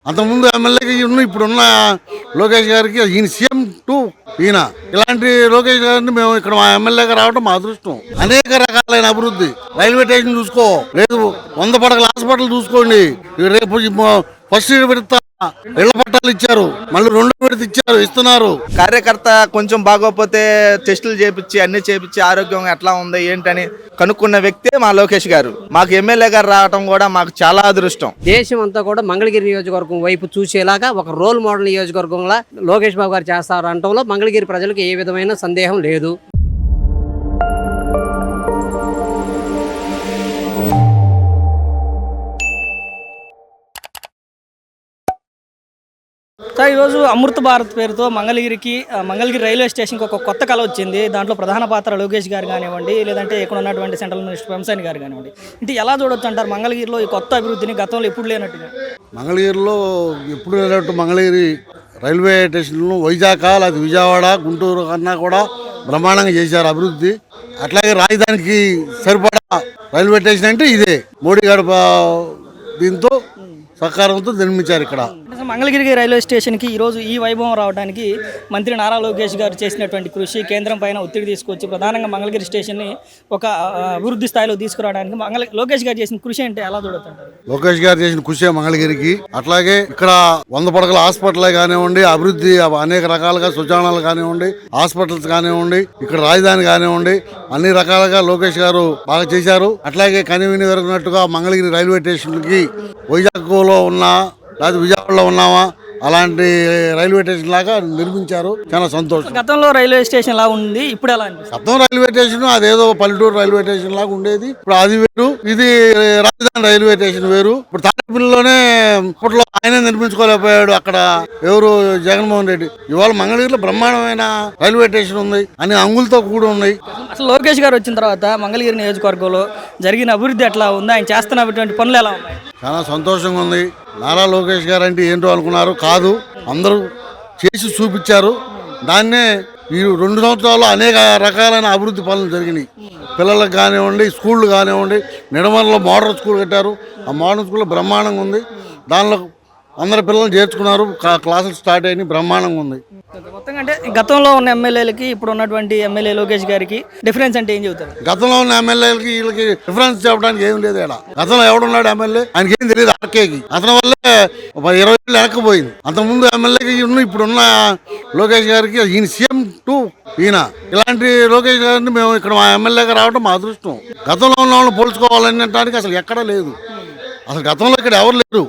అంతకుముందు ఎమ్మెల్యేకి ఇప్పుడున్న లోకేష్ గారికి ఈయన సీఎం టు ఈయన ఇలాంటి లోకేష్ గారిని మేము ఇక్కడ మా ఎమ్మెల్యేగా రావడం మా అదృష్టం. అనేక రకాలైన అభివృద్ధి, రైల్వే స్టేషన్ చూసుకో, లేదు 100 పడకల హాస్పిటల్ చూసుకోండి, రేపు ఫస్ట్ విడత ఇళ్ల పట్టాలు ఇచ్చారు, మళ్ళీ 2వ విడత ఇచ్చారు, ఇస్తున్నారు. కార్యకర్త కొంచెం బాగోకపోతే టెస్టులు చేపించి అన్ని చేపించి ఆరోగ్యం ఎట్లా ఉంది ఏంటని కనుక్కున్న వ్యక్తే మా లోకేష్ గారు. మాకు ఎమ్మెల్యే గారు రావడం కూడా మాకు చాలా అదృష్టం. దేశం అంతా కూడా మంగళగిరి నియోజకవర్గం వైపు చూసేలాగా ఒక రోల్ మోడల్ నియోజకవర్గంలా లోకేష్ బాబు గారు చేస్తారు అనటంలో మంగళగిరి ప్రజలకు ఏ విధమైన సందేహం లేదు. ఈరోజు అమృత భారత్ పేరుతో మంగళగిరి రైల్వే స్టేషన్కి ఒక కొత్త కళ వచ్చింది. దాంట్లో ప్రధాన పాత్ర లోకేష్ గారు కానివ్వండి, లేదంటే ఇక్కడ ఉన్నటువంటి సెంట్రల్ మినిస్టర్ పెంసాని గారు కానివ్వండి. అంటే ఎలా చూడొచ్చు అంటారు మంగళగిరిలో ఈ కొత్త అభివృద్ధిని గతంలో ఎప్పుడు లేనట్టుగా? మంగళగిరిలో ఎప్పుడు లేనట్టు మంగళగిరి రైల్వే స్టేషన్లు వైజాగ్ లేదా విజయవాడ, గుంటూరు కన్నా కూడా బ్రహ్మాండంగా చేశారు అభివృద్ధి. అట్లాగే రాజధానికి సరిపడా రైల్వే స్టేషన్ అంటే ఇదే. మోడీ గారు దీంతో సహకారంతో నిర్మించారు ఇక్కడ. మంగళగిరి రైల్వే స్టేషన్కి ఈరోజు ఈ వైభవం రావడానికి మంత్రి నారా లోకేష్ గారు చేసినటువంటి కృషి, కేంద్రం పైన ఒత్తిడి తీసుకొచ్చి ప్రధానంగా మంగళగిరి స్టేషన్ని ఒక అభివృద్ధి స్థాయిలో తీసుకురావడానికి లోకేష్ గారు చేసిన కృషి అంటే ఎలా చూడొచ్చు? లోకేష్ గారు చేసిన కృషి మంగళగిరికి. అట్లాగే ఇక్కడ 100 పడకల హాస్పిటల్ కానివ్వండి, అభివృద్ధి అనేక రకాలుగా సుజానాలు కానివ్వండి, హాస్పిటల్స్ కానివ్వండి, ఇక్కడ రాజధాని కానివ్వండి, అన్ని రకాలుగా లోకేష్ గారు బాగా చేశారు. అట్లాగే కనివిని వెరుగునట్టుగా మంగళగిరి రైల్వే స్టేషన్కి వైజాగ్లో ఉన్నా లేదా విజయవాడలో ఉన్నామా అలాంటి రైల్వే స్టేషన్ లాగా నిర్మించారు. చాలా సంతోషం. గతంలో రైల్వే స్టేషన్ లా ఉంది, ఇప్పుడు ఎలా అనిపిస్తుంది? గతం రైల్వే స్టేషన్ అదేదో పల్లెటూరు రైల్వే స్టేషన్ లాగా ఉండేది. ఇప్పుడు అది వేరు, ఇది రాజధాని రైల్వే స్టేషన్ వేరు. ఇప్పుడు తాడేపల్లిలోనే ఇప్పట్లో ఆయన నిర్మించుకోలేకపోయాడు. అక్కడ ఎవరు జగన్మోహన్ రెడ్డి. ఇవాళ మంగళగిరిలో బ్రహ్మాండమైన రైల్వే స్టేషన్ ఉంది, అన్ని అంగులతో కూడి ఉన్నాయి. అసలు లోకేష్ గారు వచ్చిన తర్వాత మంగళగిరి నియోజకవర్గంలో జరిగిన అభివృద్ధి ఎట్లా ఉంది? ఆయన చేస్తున్నటువంటి పనులు ఎలా ఉన్నాయి? చాలా సంతోషంగా ఉంది. నారా లోకేష్ గారు అంటే ఏంటో అనుకున్నారు, కాదు, అందరూ చేసి చూపించారు. దాన్నే ఈ 2 సంవత్సరాల్లో అనేక రకాలైన అభివృద్ధి పనులు జరిగినాయి. పిల్లలకు కానివ్వండి, స్కూళ్ళు కానివ్వండి, నిడమల్లో మోడల్ స్కూల్ కట్టారు. ఆ మోడల్ స్కూల్ బ్రహ్మాండంగా ఉంది. దానిలో అందరు పిల్లలు చేర్చుకున్నారు, క్లాసులు స్టార్ట్ అయినాయి, బ్రహ్మాండంగా ఉంది. మొత్తంగా అంటే గతంలో ఉన్న ఎమ్మెల్యేలకి ఇప్పుడు ఉన్నటువంటి ఎమ్మెల్యే లోకేష్ గారికి డిఫరెన్స్ అంటే ఏం చెబుతారు? గతంలో ఉన్న ఎమ్మెల్యేలకి వీళ్ళకి డిఫరెన్స్ చెప్పడానికి ఏం లేదు. ఇక్కడ గతంలో ఎవడున్నాడు ఎమ్మెల్యే, ఆయనకి ఏం తెలియదు. ఆర్కేకి అతని వల్లే 20 ఏళ్ళు వెనక్కిపోయింది. అంతకుముందు ఎమ్మెల్యేకి ఇప్పుడున్న లోకేష్ గారికి ఈయన సీఎం టు ఈయన ఇలాంటి లోకేష్ గారిని మేము ఇక్కడ మా ఎమ్మెల్యేగా రావడం మా అదృష్టం. గతంలో ఉన్న వాళ్ళని పోల్చుకోవాలనడానికి అసలు ఎక్కడా లేదు. అసలు గతంలో ఇక్కడ ఎవరు లేరు.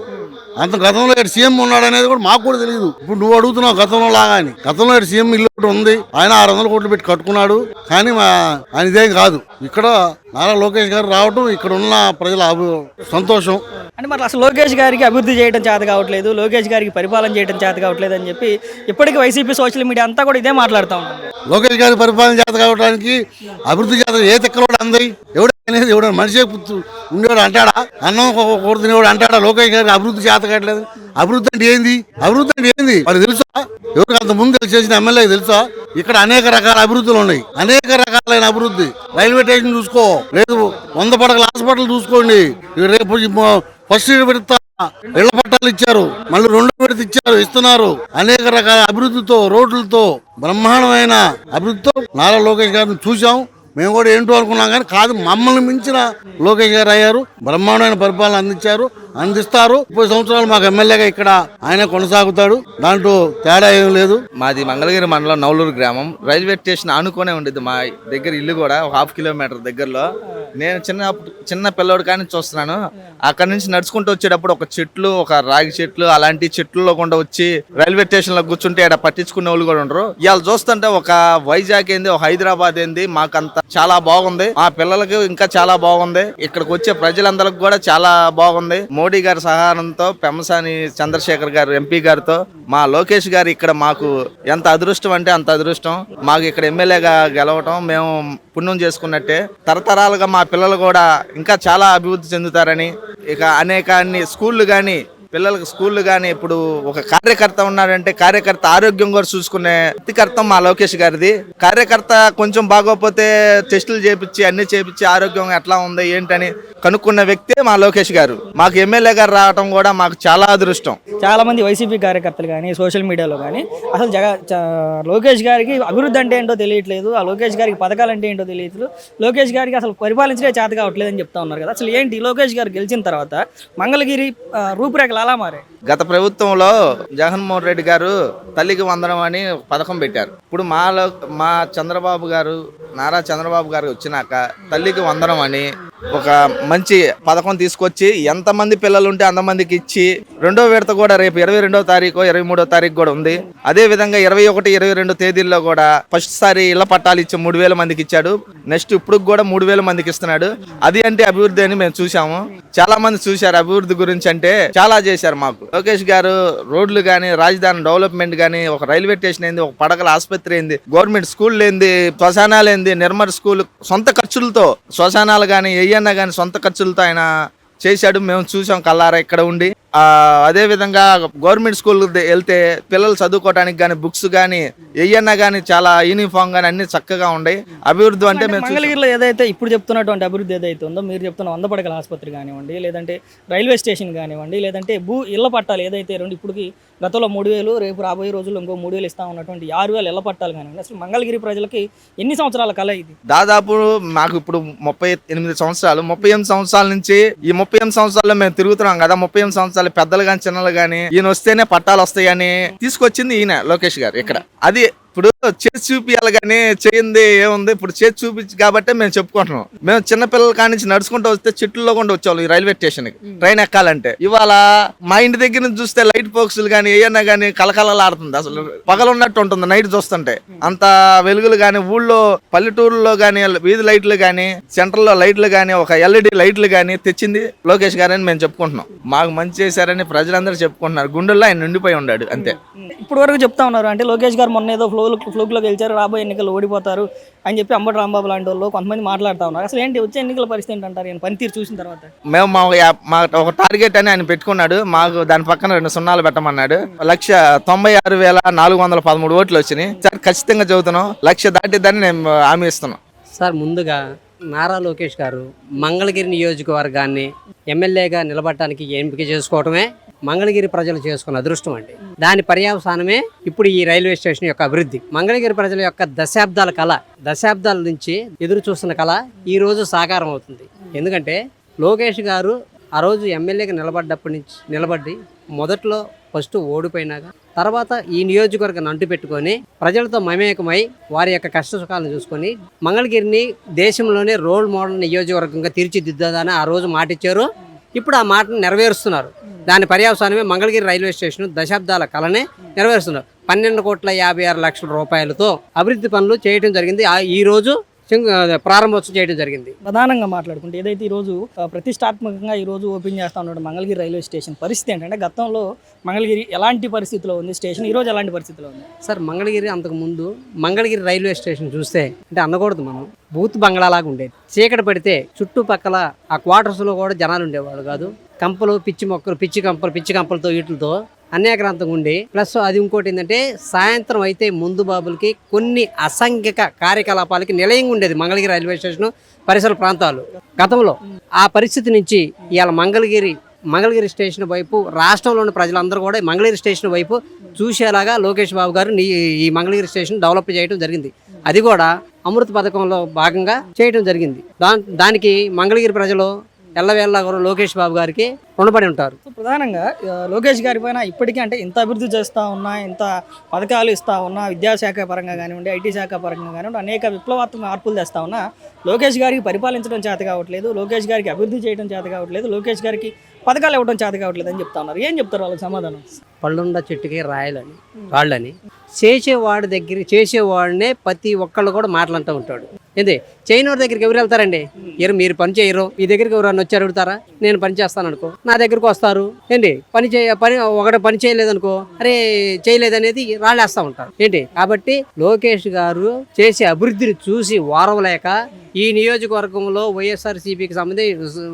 అంత గతంలో ఇక్కడ సీఎం ఉన్నాడు అనేది కూడా మాకు కూడా తెలియదు. ఇప్పుడు నువ్వు అడుగుతున్నావు గతంలో లాగా అని. గతంలో ఇక్కడ సీఎం ఇల్లు ఒకటి ఉంది, ఆయన 600 కోట్లు పెట్టి కట్టుకున్నాడు. కానీ ఆయన ఇదేం కాదు. ఇక్కడ నారా లోకేష్ గారు రావడం ఇక్కడ ఉన్న ప్రజల సంతోషం. అంటే మరి అసలు లోకేష్ గారికి అభివృద్ధి చేయడం చేత కావట్లేదు, లోకేష్ గారికి పరిపాలన చేయడం చేత కావట్లేదు అని చెప్పి ఇప్పటికీ వైసీపీ సోషల్ మీడియా అంతా కూడా ఇదే మాట్లాడుతూ ఉంటుంది. లోకేష్ గారి పరిపాలన చేత కావడానికి, అభివృద్ధి చేత ఏ తెక్కలోడు అందరి ఎవడు అనేది ఎవడ మనిషి ఉండేవాడు అంటాడా? అన్నం కూర తినేవాడు అంటాడా లోకేష్ గారికి అభివృద్ధి చేత కావట్లేదు? అభివృద్ధి అంటే ఏంది? అభివృద్ధి అంటే ఏంది మరి తెలుసా? ఎవరికి అంత ముందు చేసిన ఎమ్మెల్యే తెలుసా? ఇక్కడ అనేక రకాల అభివృద్ధులు ఉన్నాయి, అనేక రకాలైన అభివృద్ధి. రైల్వే స్టేషన్ చూసుకో, లేదు 100 పడకల హాస్పిటల్ చూసుకోండి, రేపు ఫస్ట్ విడత ఇళ్ల పట్టాలు ఇచ్చారు, మళ్ళీ 2వ విడత ఇచ్చారు, ఇస్తున్నారు. అనేక రకాల అభివృద్ధితో, రోడ్లతో, బ్రహ్మాండమైన అభివృద్ధితో నారా లోకేష్ గారిని చూసాం. మేము కూడా ఏంటో అనుకున్నాం, కానీ కాదు, మమ్మల్ని మించిన లోకేష్ గారు అయ్యారు. బ్రహ్మాండమైన పరిపాలన అందిస్తారు. 30 సంవత్సరాలు మాకు ఎమ్మెల్యేగా ఇక్కడ ఆయన కొనసాగుతాడు. దాంట్లో తేడా ఏం లేదు. మాది మంగళగిరి మండలం నవలూరు గ్రామం. రైల్వే స్టేషన్ ఆనుకునే ఉండేది మా దగ్గర ఇల్లు కూడా, ఒక 1/2 కిలోమీటర్ దగ్గరలో. నేను చిన్న పిల్లోడు కానీ చూస్తున్నాను. అక్కడ నుంచి నడుచుకుంటూ వచ్చేటప్పుడు ఒక రాగి చెట్లు, అలాంటి చెట్లలో కూడా వచ్చి రైల్వే స్టేషన్ లో కూర్చుంటే ఇక్కడ పట్టించుకునే వాళ్ళు కూడా ఉండరు. ఇవాళ చూస్తుంటే ఒక వైజాగ్ ఏంది, ఒక హైదరాబాద్ ఏంది, మాకంతా చాలా బాగుంది. మా పిల్లలకి ఇంకా చాలా బాగుంది. ఇక్కడికి వచ్చే ప్రజలందరికి కూడా చాలా బాగుంది. మోడీ గారి సహాయంతో, పెమ్మసాని చంద్రశేఖర్ గారు ఎంపీ గారితో, మా లోకేష్ గారు ఇక్కడ మాకు ఎంత అదృష్టం అంటే అంత అదృష్టం. మాకు ఇక్కడ ఎమ్మెల్యేగా గెలవటం మేము పుణ్యం చేసుకున్నట్టే. తరతరాలుగా మా పిల్లలు కూడా ఇంకా చాలా అభివృద్ధి చెందుతారని, ఇక అన్ని స్కూళ్ళు కానీ, పిల్లలకు స్కూళ్ళు కానీ, ఇప్పుడు ఒక కార్యకర్త ఉన్నాడంటే కార్యకర్త ఆరోగ్యం కూడా చూసుకునే వ్యక్తికర్తం మా లోకేష్ గారిది. కార్యకర్త కొంచెం బాగోకపోతే టెస్టులు చేపించి అన్ని చేపించి ఆరోగ్యం ఎట్లా ఉంది ఏంటని కనుక్కున్న వ్యక్తే మా లోకేష్ గారు. మాకు ఎమ్మెల్యే గారు రావడం కూడా మాకు చాలా అదృష్టం. చాలా మంది వైసీపీ కార్యకర్తలు కానీ సోషల్ మీడియాలో కానీ అసలు లోకేష్ గారికి అభివృద్ధి అంటే ఏంటో తెలియట్లేదు, ఆ లోకేష్ గారికి పథకాలు అంటే ఏంటో తెలియట్లేదు, లోకేష్ గారికి అసలు పరిపాలించడే చేత కావట్లేదు అని చెప్తా ఉన్నారు కదా. అసలు ఏంటి లోకేష్ గారు గెలిచిన తర్వాత మంగళగిరి రూపురేఖలు అలా మారాయి? గత ప్రభుత్వంలో జగన్మోహన్ రెడ్డి గారు తల్లికి వందనం అని ఒక పథకం పెట్టారు. ఇప్పుడు మా చంద్రబాబు గారు, నారా చంద్రబాబు గారు వచ్చినాక తల్లికి వందనం అని ఒక మంచి పథకం తీసుకొచ్చి ఎంతమంది పిల్లలు ఉంటే అంతమందికి ఇచ్చి, రెండో విడత కూడా రేపు 22వ తారీఖు 23వ తారీఖు కూడా ఉంది. అదే విధంగా 21, 22 తేదీల్లో కూడా ఫస్ట్ సారి ఇళ్ల పట్టాలు ఇచ్చి 3000 మందికి ఇచ్చాడు. నెక్స్ట్ ఇప్పుడు కూడా 3000 మందికి ఇస్తున్నాడు. అది అంటే అభివృద్ధి అని మేము చూసాము. చాలా మంది చూశారు అభివృద్ధి గురించి, అంటే చాలా చేశారు మాకు. లోకేష్ గారు రోడ్లు కానీ, రాజధాని డెవలప్మెంట్ కానీ, ఒక రైల్వే స్టేషన్ అయింది, ఒక పడకల ఆసుపత్రి అయింది, గవర్నమెంట్ స్కూల్ ఏంది, శ్మశానాలు ఏంది, నిర్మల్ స్కూల్ సొంత ఖర్చులతో, శ్మశానాలు కానీ ఏయన్నా కానీ సొంత ఖర్చులతో ఆయన చేశాడు. మేము చూసాం కల్లారా ఇక్కడ ఉండి. అదే విధంగా గవర్నమెంట్ స్కూల్ వెళ్తే పిల్లలు చదువుకోవడానికి కానీ, బుక్స్ కానీ ఏయన్నా కానీ, చాలా యూనిఫామ్ కానీ అన్ని చక్కగా ఉన్నాయి. అభివృద్ధి అంటే మేము మంగళగిరిలో ఏదైతే ఇప్పుడు చెప్తున్నటువంటి అభివృద్ధి ఏదైతే ఉందో, మీరు చెప్తున్న 100 పడకల ఆసుపత్రి కానివ్వండి, లేదంటే రైల్వే స్టేషన్ కానివ్వండి, లేదంటే ఇళ్ల పట్టాలు ఏదైతే ఇప్పటికి గతంలో 3000, రేపు రాబోయే రోజుల్లో ఇంకో 3000 ఇస్తా ఉన్నటువంటి 6000 ఇళ్ల పట్టాలు కానివ్వండి. అసలు మంగళగిరి ప్రజలకి ఎన్ని సంవత్సరాల కళ ఇది? దాదాపు మాకు ఇప్పుడు 38 సంవత్సరాలు, 38 సంవత్సరాల నుంచి ఈ 38 సంవత్సరాల్లో మేము తిరుగుతున్నాం కదా. 38 సంవత్సరాలు పెద్దలు కానీ చిన్నలు కానీ ఈయన వస్తేనే పట్టాలు వస్తాయని తీసుకొచ్చింది ఈయన లోకేష్ గారు ఇక్కడ. అది ఇప్పుడు చేసి చూపించాలి కానీ చేయింది ఏముంది, ఇప్పుడు చేసి చూపించి కాబట్టి మేము చెప్పుకుంటున్నాం. మేము చిన్నపిల్లల కాడి నుంచి నడుచుకుంటూ వస్తే చెట్లలో కూడా వచ్చేవాళ్ళు ఈ రైల్వే స్టేషన్ కి ట్రైన్ ఎక్కాలంటే. ఇవాళ మా ఇంటి దగ్గర నుంచి చూస్తే లైట్ పోక్సులు కానీ ఏమన్నా కానీ కలకలలాడుతుంది. అసలు పగలున్నట్టు ఉంటుంది నైట్ చూస్తుంటే. అంత వెలుగులు కానీ, ఊళ్ళో పల్లెటూరులో కానీ వీధి లైట్లు కానీ, సెంటర్ లో లైట్లు కానీ, ఒక LED లైట్లు కానీ తెచ్చింది లోకేష్ గారని మేము చెప్పుకుంటున్నాం. మాకు మంచి చేశారని ప్రజలందరూ చెప్పుకుంటున్నారు. గుండెల్లో ఆయన నిండిపోయి ఉన్నాడు అంతే. ఇప్పుడు వరకు చెప్తా ఉన్నారు అంటే లోకేష్ గారు మొన్న ఏదో ఫ్లోక్లో గెలిచారు, రాబోయే ఎన్నికలు ఓడిపోతారు అని చెప్పి అంబటి రాంబాబు లాంటి వాళ్ళు కొంతమంది మాట్లాడుతూ ఉన్నారు. అసలు ఏంటి వచ్చే ఎన్నికల పరిస్థితి ఏంటంటారు ఈయన పనితీరు చూసిన తర్వాత? మేము మా ఒక టార్గెట్ అని ఆయన పెట్టుకున్నాడు. మాకు దాని పక్కన 2 సున్నాలు పెట్టమన్నాడు. 1,96,413 ఓట్లు వచ్చినాయి. ఖచ్చితంగా చదువుతున్నాం, 1,00,000 దాటిద్దని నేను హామీ ఇస్తున్నాం. సార్, ముందుగా నారా లోకేష్ గారు మంగళగిరి నియోజకవర్గాన్ని ఎమ్మెల్యేగా నిలబడటానికి ఎంపిక చేసుకోవటమే మంగళగిరి ప్రజలు చేసుకున్న అదృష్టం అండి. దాని పర్యవసానమే ఇప్పుడు ఈ రైల్వే స్టేషన్ యొక్క అభివృద్ధి. మంగళగిరి ప్రజల యొక్క దశాబ్దాల కళ, దశాబ్దాల నుంచి ఎదురు చూస్తున్న కళ ఈ రోజు సాకారం అవుతుంది. ఎందుకంటే లోకేష్ గారు ఆ రోజు ఎమ్మెల్యేగా నిలబడి మొదట్లో ఫస్ట్ ఓడిపోయినాక తర్వాత ఈ నియోజకవర్గాన్ని అంటు పెట్టుకొని ప్రజలతో మమేకమై వారి యొక్క కష్ట సుఖాలను చూసుకొని మంగళగిరిని దేశంలోనే రోల్ మోడల్ నియోజకవర్గంగా తీర్చిదిద్దాదని ఆ రోజు మాట ఇచ్చారు. ఇప్పుడు ఆ మాటను నెరవేరుస్తున్నారు. దాని పర్యవసానమే మంగళగిరి రైల్వే స్టేషన్ దశాబ్దాల కళనే నెరవేరుస్తున్నారు. 12,56,00,000 రూపాయలతో అభివృద్ధి పనులు చేయడం జరిగింది. ఈ రోజు ప్రారంభోత్సవం చేయడం జరిగింది. ప్రధానంగా మాట్లాడుకుంటే ఏదైతే ఈరోజు ప్రతిష్టాత్మకంగా ఈరోజు ఓపెన్ చేస్తా ఉన్నాడు మంగళగిరి రైల్వే స్టేషన్ పరిస్థితి ఏంటంటే, గతంలో మంగళగిరి ఎలాంటి పరిస్థితిలో ఉంది, స్టేషన్ ఈరోజు ఎలాంటి పరిస్థితిలో ఉంది? Sir, Mangalagiri Mangalagiri railway station చూస్తే అంటే అనకూడదు, మనం బూత్ బంగ్లాలాగా ఉండేది. చీకటి పడితే చుట్టుపక్కల ఆ క్వార్టర్స్లో కూడా జనాలు ఉండేవాళ్ళు కాదు. కంపలు, పిచ్చి కంపలతో వీటితో అనేకరంతంగా ఉండి, ప్లస్ అది ఇంకోటి ఏంటంటే సాయంత్రం అయితే ముందు బాబులకి కొన్ని అసాంఘిక కార్యకలాపాలకి నిలయంగా ఉండేది మంగళగిరి రైల్వే స్టేషన్ పరిసర ప్రాంతాలు గతంలో. ఆ పరిస్థితి నుంచి ఇవాళ మంగళగిరి స్టేషన్ వైపు రాష్ట్రంలోని ప్రజలందరూ కూడా మంగళగిరి స్టేషన్ వైపు చూసేలాగా లోకేష్ బాబు గారు ఈ మంగళగిరి స్టేషన్ డెవలప్ చేయడం జరిగింది. అది కూడా అమృత పథకంలో భాగంగా చేయడం జరిగింది. దానికి మంగళగిరి ప్రజలు ఎల్లవేళ్ళ లోకేష్ బాబు గారికి రుణపడి ఉంటారు. ప్రధానంగా లోకేష్ గారి పైన ఇప్పటికీ అంటే ఇంత అభివృద్ధి చేస్తూ ఉన్నా, ఇంత పథకాలు ఇస్తూ ఉన్నా, విద్యాశాఖ పరంగా కానివ్వండి, ఐటీ శాఖ పరంగా కానివ్వండి, అనేక విప్లవాత్మక మార్పులు తెస్తూ ఉన్నా లోకేష్ గారికి పరిపాలించడం చేత కావట్లేదు, లోకేష్ గారికి అభివృద్ధి చేయడం చేత కావట్లేదు, లోకేష్ గారికి పథకాలు ఇవ్వడం చేత కావట్లేదు అని చెప్తా ఉన్నారు. ఏం చెప్తారు వాళ్ళకి సమాధానం? పళ్ళుండ చెట్టుకి రాళ్ళని చేసేవాడినే ప్రతి ఒక్కళ్ళు కూడా మాట్లాడుతూ ఉంటాడు. ఏంటి చేయనోడి దగ్గరికి ఎవరు వెళ్తారండి? మీరు పని చేయరు, మీ దగ్గరికి ఎవరన్నా వచ్చి అడుగుతారా? నేను పని చేస్తాను అనుకో, నా దగ్గరకు వస్తారు. ఏంటి పని చేయలేదనుకో, అరే చేయలేదనేది రాళ్ళేస్తూ ఉంటారు. ఏంటి కాబట్టి లోకేష్ గారు చేసే అభివృద్ధిని చూసి వారవలేక ఈ నియోజకవర్గంలో వైఎస్ఆర్సీపీకి సంబంధించి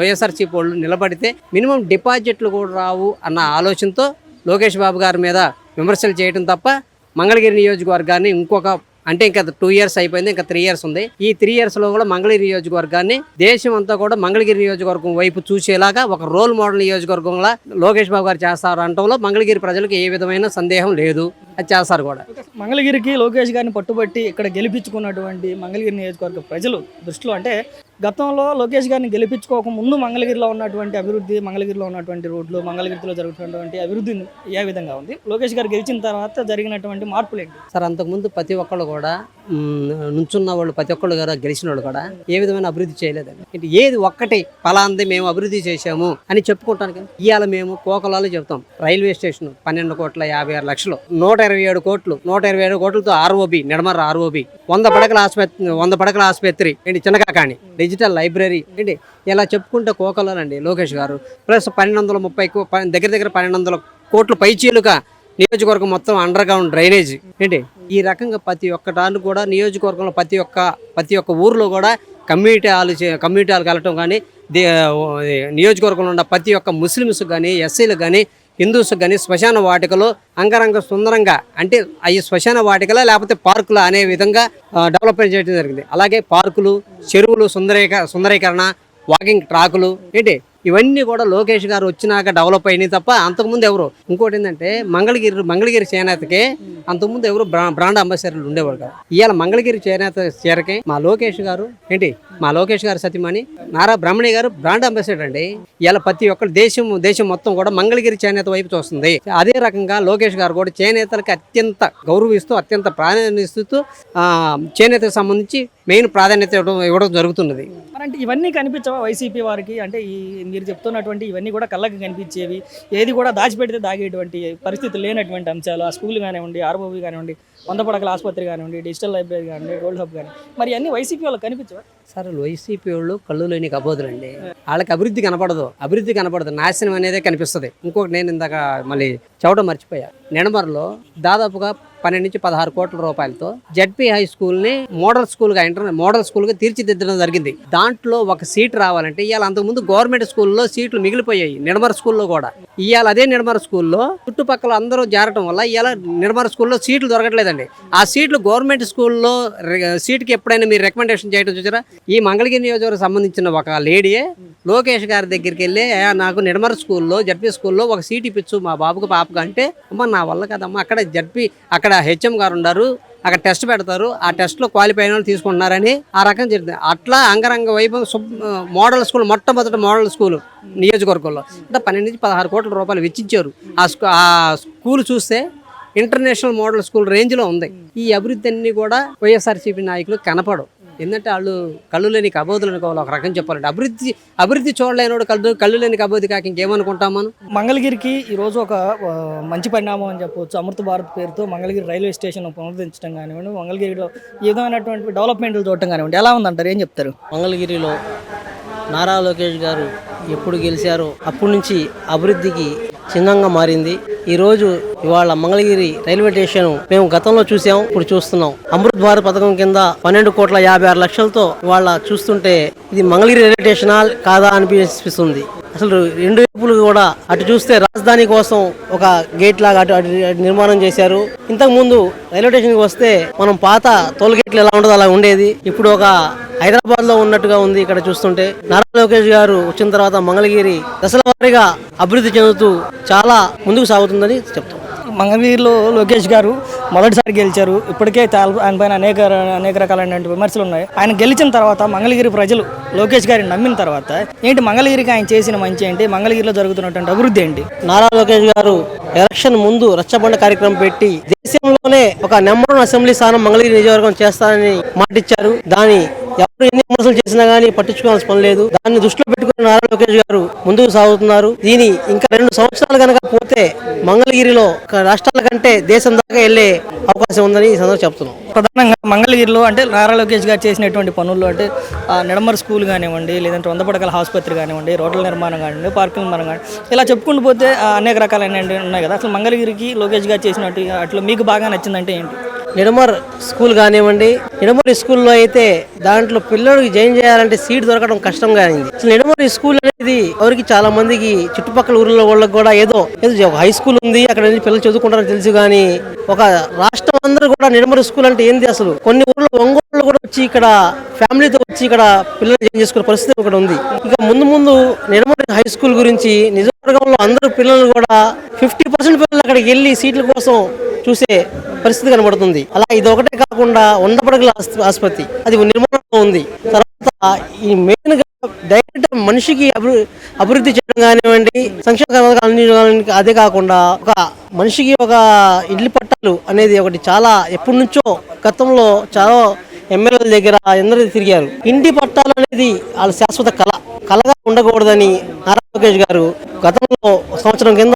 వైఎస్ఆర్సీపీ వాళ్ళు నిలబడితే మినిమం డిపాజిట్లు కూడా రావు అన్న ఆలోచనతో లోకేష్ బాబు గారి మీద విమర్శలు చేయడం తప్ప మంగళగిరి నియోజకవర్గాన్ని ఇంకొక అంటే ఇంకా 2 years అయిపోయింది, ఇంకా 3 years ఉంది. ఈ 3 years లో కూడా మంగళగిరి నియోజకవర్గాన్ని దేశం అంతా కూడా మంగళగిరి నియోజకవర్గం వైపు చూసేలాగా ఒక రోల్ మోడల్ నియోజకవర్గంలా లోకేష్ బాబు గారు చేస్తారు అనటంలో మంగళగిరి ప్రజలకు ఏ విధమైన సందేహం లేదు, అది చేస్తారు కూడా. మంగళగిరికి లోకేష్ గారిని పట్టుబట్టి ఇక్కడ గెలిపించుకున్నటువంటి మంగళగిరి నియోజకవర్గ ప్రజలు దృష్టిలో అంటే గతంలో లోకేష్ గారిని గెలిపించుకోక ముందు మంగళగిరిలో ఉన్నటువంటి అభివృద్ధి, మంగళగిరిలో ఉన్నటువంటి రోడ్లు, మంగళగిరిలో జరుగుతున్నటువంటి అభివృద్ధి ఏ విధంగా ఉంది, లోకేష్ గారు గెలిచిన తర్వాత జరిగినటువంటి మార్పులు ఏంటి? సార్, అంతకుముందు ప్రతి ఒక్కళ్ళు కూడా నుంచున్న వాళ్ళు ప్రతి ఒక్కళ్ళు కూడా గెలిచిన వాళ్ళు కూడా ఏ విధమైన అభివృద్ధి చేయలేదండి. ఇది ఏది ఒక్కటి ఫలాంది మేము అభివృద్ధి చేశాము అని చెప్పుకుంటాను కదా. ఇవాళ మేము కోకలాలు చెప్తాం. రైల్వే స్టేషన్ 12,56,00,000, 127 కోట్లతో ROB, నిడమర్ర ROB, 100 పడకల ఆసుపత్రి ఏంటి, చిన్నకాకాని డిజిటల్ లైబ్రరీ ఏంటి, ఇలా చెప్పుకుంటే కోకలాలండి లోకేష్ గారు. ప్లస్ 1230 దగ్గర 1200 కోట్ల పైచీలుగా నియోజకవర్గం మొత్తం అండర్ గ్రౌండ్ డ్రైనేజ్ ఏంటి, ఈ రకంగా ప్రతి ఒక్క దాన్ని కూడా నియోజకవర్గంలో ప్రతి ఒక్క ఊర్లో కూడా కమ్యూనిటీ హాల్కి వెళ్ళటం కానీ, నియోజకవర్గంలో ఉన్న ప్రతి ఒక్క ముస్లిమ్స్ కానీ, ఎస్సీలకు కానీ, హిందూస్కి కానీ శ్మశాన వాటికలో అంగరంగ సుందరంగా, అంటే అవి శ్మశాన వాటికలా లేకపోతే పార్కులు అనే విధంగా డెవలప్మెంట్ చేయడం జరిగింది. అలాగే పార్కులు, చెరువులు సుందరీకరణ, వాకింగ్ ట్రాకులు ఏంటి, ఇవన్నీ కూడా లోకేష్ గారు వచ్చినాక డెవలప్ అయినాయి తప్ప అంతకుముందు ఎవరు. ఇంకోటి ఏంటంటే మంగళగిరి చేనేతకే అంతకుముందు ఎవరు బ్రాండ్ అంబాసిడర్లు ఉండేవాడు కాదు. ఇవాళ మంగళగిరి చేనేత చీరకి మా లోకేష్ గారు సతీమణి నారా బ్రహ్మణి గారు బ్రాండ్ అంబాసిడర్ అండి. ఇవాళ ప్రతి ఒక్క దేశం మొత్తం కూడా మంగళగిరి చేనేత వైపు చూస్తుంది. అదే రకంగా లోకేష్ గారు కూడా చేనేతలకు అత్యంత గౌరవిస్తూ, అత్యంత ప్రాధాన్యత ఇస్తూ చేనేతకు సంబంధించి మెయిన్ ప్రాధాన్యత ఇవ్వడం జరుగుతున్నది. అంటే ఇవన్నీ కనిపించవా వైసీపీ వారికి? అంటే మీరు చెప్తున్నటువంటి ఇవన్నీ కూడా కళ్ళకి కనిపించేవి, ఏది కూడా దాచిపెడితే దాగేటువంటి పరిస్థితి లేనటువంటి అంశాలు, ఆ స్కూల్ కానివ్వండి, ROB కానివ్వండి, 100 పడకల ఆసుపత్రి కానివ్వండి, డిజిటల్ లైబ్రరీ కానివ్వండి, గోల్డ్ హబ్ కానీ, మరి అన్ని వైసీపీ వాళ్ళకి కనిపించవా? సార్, వైసీపీ వాళ్ళు కళ్ళు లేని కబోదులండి. వాళ్ళకి అభివృద్ధి కనపడదు, నాశనం అనేదే కనిపిస్తుంది. ఇంకొకటి నేను ఇందాక మళ్ళీ చవటం మర్చిపోయా. నిడమర్లో దాదాపుగా 12 నుంచి 16 కోట్ల రూపాయలతో జడ్పీ హై స్కూల్ని మోడల్ స్కూల్గా తీర్చిదిద్దడం జరిగింది. దాంట్లో ఒక సీట్ రావాలంటే ఇవాళ అంతకుముందు గవర్నమెంట్ స్కూల్లో సీట్లు మిగిలిపోయాయి నిడమర్ స్కూల్లో కూడా. ఇవాళ అదే నిడమర్ స్కూల్లో చుట్టుపక్కల అందరూ చేరటం వల్ల ఇవాళ నిడమర్ స్కూల్లో సీట్లు దొరకట్లేదండి. ఆ సీట్లు గవర్నమెంట్ స్కూల్లో సీట్కి ఎప్పుడైనా మీరు రికమెండేషన్ చేయడం చూసారా? ఈ మంగళగిరి నియోజకవర్గం సంబంధించిన ఒక లేడీయే లోకేష్ గారి దగ్గరికి వెళ్ళి, నాకు నిడమర్ స్కూల్లో జడ్పీ స్కూల్లో ఒక సీట్ ఇప్పించు మా బాబుకు పాపకు అంటే, అమ్మ నా వల్ల కదమ్మా, అక్కడ HM గారు ఉన్నారు, అక్కడ టెస్ట్ పెడతారు, ఆ టెస్ట్లో క్వాలిఫై అయిన వాళ్ళు తీసుకుంటున్నారని ఆ రకం జరుగుతుంది. అట్లా అంగరంగ వైభవం మోడల్ స్కూల్, మొట్టమొదటి మోడల్ స్కూల్ నియోజకవర్గంలో అంటే 12 నుంచి 16 కోట్ల రూపాయలు వెచ్చించారు. ఆ స్కూల్ చూస్తే ఇంటర్నేషనల్ మోడల్ స్కూల్ రేంజ్లో ఉంది. ఈ అభివృద్ధి అన్నీ కూడా వైఎస్ఆర్సీపీ నాయకులు కనపడవు. ఎందుకంటే వాళ్ళు కళ్ళు లేని కబోదులు అనుకోవాలి. ఒక రకం చెప్పాలంటే అభివృద్ధి చూడలేనోడు కళ్ళు లేని కబోది కాక ఇంకేమనుకుంటాం మనం. మంగళగిరికి ఈరోజు ఒక మంచి పరిణామం అని చెప్పవచ్చు. అమృత భారత్ పేరుతో మంగళగిరి రైల్వే స్టేషన్ పునరుద్ధరించడం కానివ్వండి, మంగళగిరిలో ఈ విధమైనటువంటి డెవలప్మెంట్లు చూడటం కానివ్వండి, ఎలా ఉందంటారు? ఏం చెప్తారు? మంగళగిరిలో నారా లోకేష్ గారు ఎప్పుడు గెలిచారో అప్పటి నుంచి అభివృద్ధికి చిహ్నంగా మారింది. ఇవాళ మంగళగిరి రైల్వే స్టేషన్ మేము గతంలో చూసాం, ఇప్పుడు చూస్తున్నాం. అమృత్ భారత్ పథకం కింద 12,56,00,000తో ఇవాళ చూస్తుంటే ఇది మంగళగిరి రైల్వే స్టేషన్ కాదా అనిపిస్తుంది. అసలు రెండు వైపులు కూడా అటు చూస్తే రాజధాని కోసం ఒక గేట్ లాగా అటు నిర్మాణం చేశారు. ఇంతకు ముందు రైల్వే స్టేషన్కి వస్తే మనం పాత టోల్ గేట్లు ఎలా ఉండదో అలా ఉండేది. ఇప్పుడు ఒక హైదరాబాద్ లో ఉన్నట్టుగా ఉంది. ఇక్కడ చూస్తుంటే నారా లోకేష్ గారు వచ్చిన తర్వాత మంగళగిరి దశల వారీగా అభివృద్ధి చెందుతూ చాలా ముందుకు సాగుతుందని చెప్తాం. మంగళగిరిలో లోకేష్ గారు మొదటిసారి గెలిచారు. ఇప్పటికే ఆయన పైన అనేక రకాలైన విమర్శలు ఉన్నాయి. ఆయన గెలిచిన తర్వాత మంగళగిరి ప్రజలు లోకేష్ గారిని నమ్మిన తర్వాత ఏంటి మంగళగిరికి ఆయన చేసిన మంచి ఏంటి, మంగళగిరిలో జరుగుతున్నటువంటి అభివృద్ధి ఏంటి? నారా లోకేష్ గారు ఎలక్షన్ ముందు రచ్చబండ కార్యక్రమం పెట్టి దేశంలోనే ఒక నెంబర్ 1 అసెంబ్లీ స్థానం మంగళగిరి నియోజకవర్గం చేస్తారని మాటిచ్చారు. దాని ఎవరు ఎన్ని విమర్శలు చేసినా గానీ పట్టించుకోవాల్సిన పని లేదు. దాన్ని దృష్టిలో పెట్టుకుని నారా లోకేష్ గారు ముందుకు సాగుతున్నారు. దీని ఇంకా 2 సంవత్సరాలు కనుక పోతే మంగళగిరిలో రాష్ట్రాల కంటే దేశం దాకా వెళ్లే అవకాశం ఉందని ఈ సందర్భంగా చెప్తున్నాం. ప్రధానంగా మంగళగిరిలో అంటే నారా లోకేష్ గారు చేసినటువంటి పనుల్లో అంటే నిడమర్ స్కూల్ కానివ్వండి, లేదంటే 100 పడకల ఆసుపత్రి కానివ్వండి, రోడ్ల నిర్మాణం కానివ్వండి, పార్కుల నిర్మాణం కానివ్వండి, ఇలా చెప్పుకుంటూ పోతే అనేక రకాలైన ఉన్నాయి కదా. అసలు మంగళగిరికి లోకేష్ గారు చేసినట్టు అట్లా మీకు బాగా నచ్చిందంటే ఏంటి? నిడమర్ స్కూల్ కానివ్వండి, నిడమర్ స్కూల్లో అయితే దాంట్లో పిల్లడికి జాయిన్ చేయాలంటే సీట్ దొరకడం కష్టంగా అయింది. అసలు నిడమర్ స్కూల్ అనేది అనేది ఎవరికి చాలా మందికి చుట్టుపక్కల ఊర్లో వాళ్ళకి కూడా ఏదో ఒక హై స్కూల్ ఉంది, అక్కడ వెళ్ళి పిల్లలు చదువుకుంటారని తెలుసు. కానీ ఒక రాష్ట్రం అందరూ కూడా నిడమరు స్కూల్ అంటే ఏంది అసలు? కొన్ని ఊర్లో ఒంగోలు కూడా వచ్చి ఇక్కడ ఫ్యామిలీతో వచ్చి ఇక్కడ పిల్లలు జాయిన్ చేసుకునే పరిస్థితి ఒకటి ఉంది. ఇక ముందు ముందు నిడమరు హై స్కూల్ గురించి నిజవర్గంలో అందరూ పిల్లలు కూడా 50% పిల్లలు అక్కడికి వెళ్ళి సీట్ల కోసం చూసే పరిస్థితి కనబడుతుంది. అలా ఇది ఒకటే కాకుండా ఉండపడగల ఆసుపత్రి అది నిర్మాణంలో ఉంది. తర్వాత ఈ మెయిన్ గా డైరెక్ట్ మనిషికి అభివృద్ధి చేయడం కానివ్వండి, సంక్షేమ పథకాలు అందించడానికి, అదే కాకుండా ఒక మనిషికి ఒక ఇల్లు పట్టాలు అనేది ఒకటి చాలా ఎప్పటి నుంచో గతంలో చాలా ఎమ్మెల్యేల దగ్గర ఎందరో తిరిగారు. ఇంటి పట్టాలు అనేది వాళ్ళ శాశ్వత కళగా ఉండకూడదని నారా లోకేష్ గారు గతంలో సంవత్సరం కింద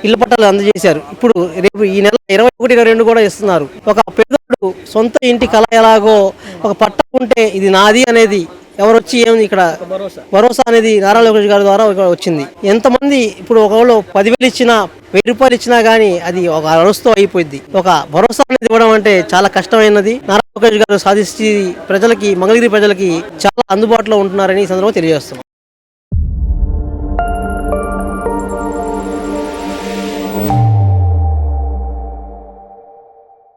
ఇళ్ల పట్టాలు అందజేశారు. ఇప్పుడు రేపు ఈ నెల 21, 22 కూడా ఇస్తున్నారు. ఒక పేదోడు సొంత ఇంటి కళ ఎలాగో ఒక పట్టా ఉంటే ఇది నాది అనేది ఎవరు వచ్చి ఏముంది ఇక్కడ భరోసా అనేది నారా లోకేష్ గారి ద్వారా వచ్చింది. ఎంతమంది ఇప్పుడు ఒకళ్ళు 10,000 ఇచ్చినా 1000 రూపాయలు ఇచ్చినా గానీ అది ఒక రోజుతో అయిపోయింది. ఒక భరోసా అనేది ఇవ్వడం అంటే చాలా కష్టమైనది. నారా లోకేష్ గారు సాధించి ప్రజలకి, మంగళగిరి ప్రజలకి చాలా అందుబాటులో ఉంటున్నారని ఈ సందర్భంగా తెలియజేస్తున్నాం.